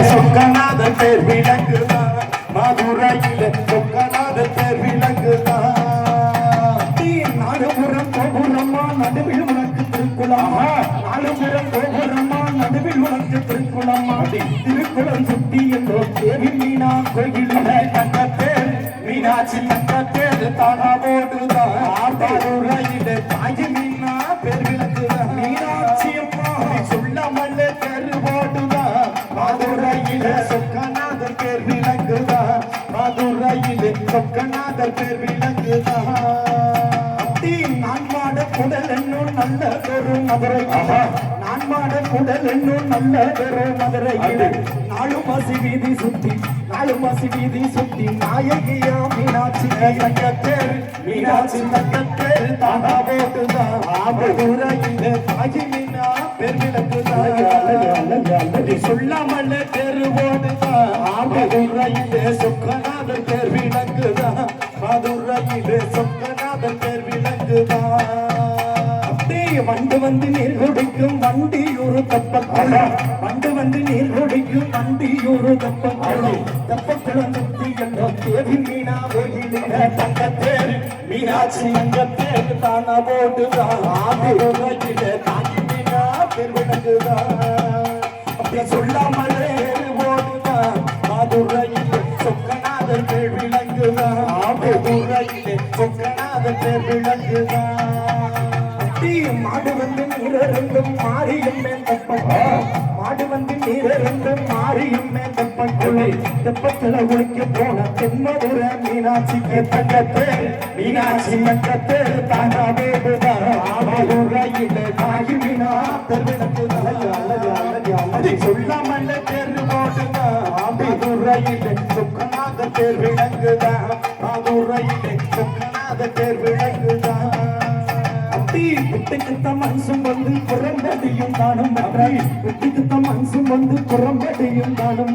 சொக்கநாத பேர் விளங்குதான் மதுரையில சொக்கநாத பேர் விளங்குதான் நாலுபுறம் கோபுரமா நடுவில் உனக்கு திருக்குளமா நாலுபுறம் கோபுரமா நடுவில் உனக்கு திருக்குளமா திருக்குளம் சுத்தி என்றோ தேவி மீனா கோயிலுட தங்கத்தேர் மீனாட்சி தங்கத்தேர் தானா போடுதான் மதுரையில தாஜி மீனா பேர் விளங்குதான் மீனாட்சி அம்மா சொல்லாமல்ல பேர் போடுதான் மதுரையில சொக்கநாதர் பேர் விளங்குதான் மதுரையில சொக்கநாதர் பேர் விளங்குதான் நான் மாட குடல் என்னும் நல்ல ஒரு மதுரை நான் மாட குடல் என்னும் நல்ல ஒரு மதுரை நாலு மாசி வீதி சுத்தி நாலு மாசி வீதி சுத்தி நாயகியா மீனாட்சி தங்கத்தேர் மீனாட்சி தங்கத்தேர் தானா போட்டுதான் மதுரையில தாஜி மீனா பேர் விளக்குதான் சொல்லாமல்ல பேரு ஓடுதான் மதுரையில சொக்கநாதர் பேர் விளக்குதான் மதுரையில சொக்கநாதர் பேர் வண்டு வந்து நீர் குடிக்கும் வண்டியூரு தப்பக்குள வண்டு வந்து நீர் குடிக்கும் வண்டியூரு தப்பக்குள தப்பக்குளம் சுத்தி என்ற தேவி மீனா கோயிலில தங்கத்தேர் மீனாட்சி தங்கத்தேர் தானா போட்டுதான் ஆதிரையில தாங்கி மீனா பேர் விளங்குதான் அப்படி சொல்லாமலே போடுதான் மதுரையில சொக்கநாதர் பேர் விளங்குதான் மதுரையில சொக்கநாதர் பேர் விளங்குதான் மாடு வந்து நீரெண்டும் மாறியும் மாடு வந்து நீரெண்டும் மாறியும் தெப்பத்துல குளிக்க போன தென்மதுர மீனாட்சிக்கு தங்கத்தேர் மீனாட்சி தங்கத்தேர் தாண்டா வேடுதான் தாகி மீனா தெருவிளக்குதான் சொல்லாமல்ல தேர் போட்டுதான் மதுரையில சொக்கநாத தேர் விளங்குதான் மதுரையில சொக்கநாத தேர் விளங்குதான் விட்டுக்குத்த மனசும் வந்து புறம்படியும் நானும் விட்டுக்குத்த மனசும் வந்து புறம்படியும் நானும்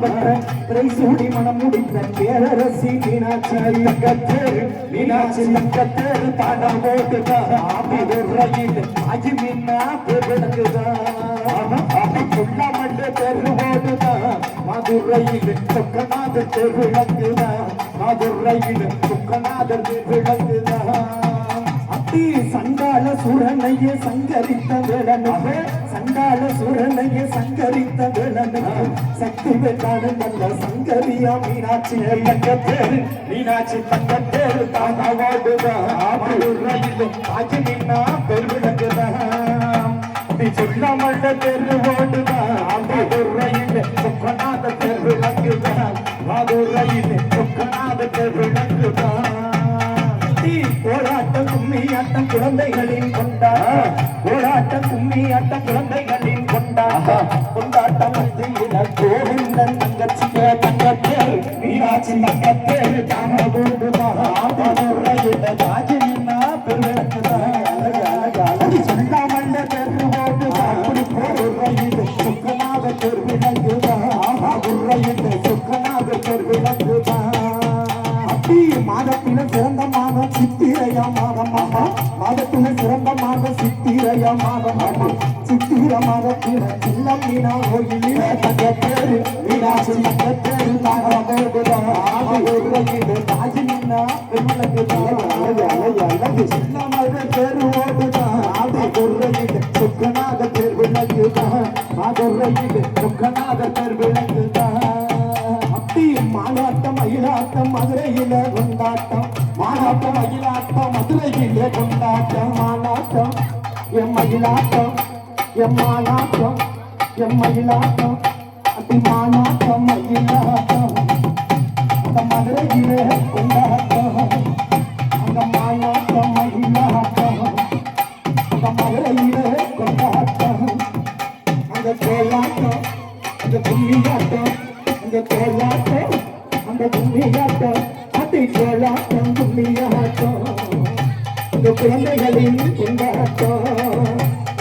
சூடி மனம் முடித்த பேரரசி மீனாட்சி தங்கத்தேர் மீனாட்சி தங்கத்தேர் தாண்டா போட்டுதான் ஆஜி மீனா பேர் விளங்குதான் சொல்லாமல்ல பேர் போட்டுதான் மதுரையில் சொக்கநாத பேர் விளங்குதான் மதுரையில் சொக்கநாத பேர் விளங்குதான் சண்டால சூரனைய சங்கரித்த வேளனுக்கு சண்டால சூரனைய சங்கரித்த வேளனுக்கு சக்தி வேளாண் நல்ல சங்கரியா மீனாட்சி தங்கத்தேர் மீனாட்சி தங்கத்தேர் தானா ஓடுதான் ஆஜி மீனா பேர் விளங்குதான் சொல்லாமல்ல பேர் ஓடுதான் மதுரையில் சொக்கநாத பேர் விளங்குதான் மதுரையில் சொக்கநாத பேர் விளங்குதான் கோலாட்டம் கும்மியாட்டம் குழந்தைகளின் கோலாட்டம் கும்மியாட்டம் குழந்தைகளின் கொண்டாட்டம் மத்தியில கோவிந்தன் தங்கச்சிய தங்கத்தேர் மீனாட்சி தங்கத்தேர் தாம போடுதான் தாஜி மீனா பெருவிளக்குதான் சொல்லாமல்ல பேர் போட்டுதான் அப்படி போடுறையில் சொக்கநாத பேர் விளங்குதான் சொக்கநாத பேர் விளங்குதான் மாதத்தின சிறந்த மாதம் சித்திரையா மாதம் மாதத்தின சிறந்த மாதம் சித்திரையா மாதம் சித்திர மாதத்தின சின்ன மீனா கோயிலில தங்கத்தேர் மீனாட்சி தங்கத்தேர் தானா போடுதான் தாஜி மீனா பெருவிளக்குதான் சின்ன மத பேர் ஓடுதான் மதுரையில் சொக்கநாத பேர் விளங்குதான் மதுரையில் சொக்கநாத பேர் விளங்குதான் மாநாட்டம் மயிலாட்டம் மதுரையில கொண்டாட்டம் மாநாட்டம் மயிலாட்டம் மதுரையில கொண்டாட்டம் மாநாட்டம் எம் மயிலாட்டம் எம் மாநாட்டம் எம் மயிலாட்டம் அதி மாநாட்டம் மயிலாட்டம் அந்த மதுரையில கொண்டாட்டம் அந்த மாநாட்டம் மயிலாட்டம் அந்த மதுரையில கொண்டாட்டம் அந்த கோலாட்டம் அந்த கும்மியாட்டம் அந்த கோலாட்டம் அந்த கும்மியாட்டம் அதி கோலாட்டம் கும்மியாட்டம் அந்த குழந்தைகளின் கொண்டாட்டம்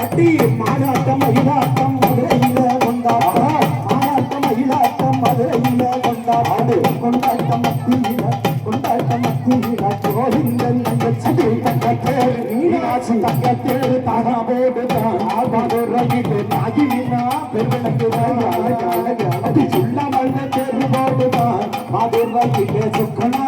அதி மாநாட்டம் மயிலாட்டம் மதுரையில கொண்டாட்டம் மாநாட்டம் மயிலாட்டம் மதுரையில கொண்டாட்டம் மத்தியில கோவிந்தன் தங்கச்சி தங்கத்தேர் மீனாட்சி தங்கத்தேர் தானா போடுதான் மதுரையில் தாஜி மீனா பெருவிளக்குதான் அது சொல்லாமல் தேர்வு போடுவான் மதுரையிலே சுக்கன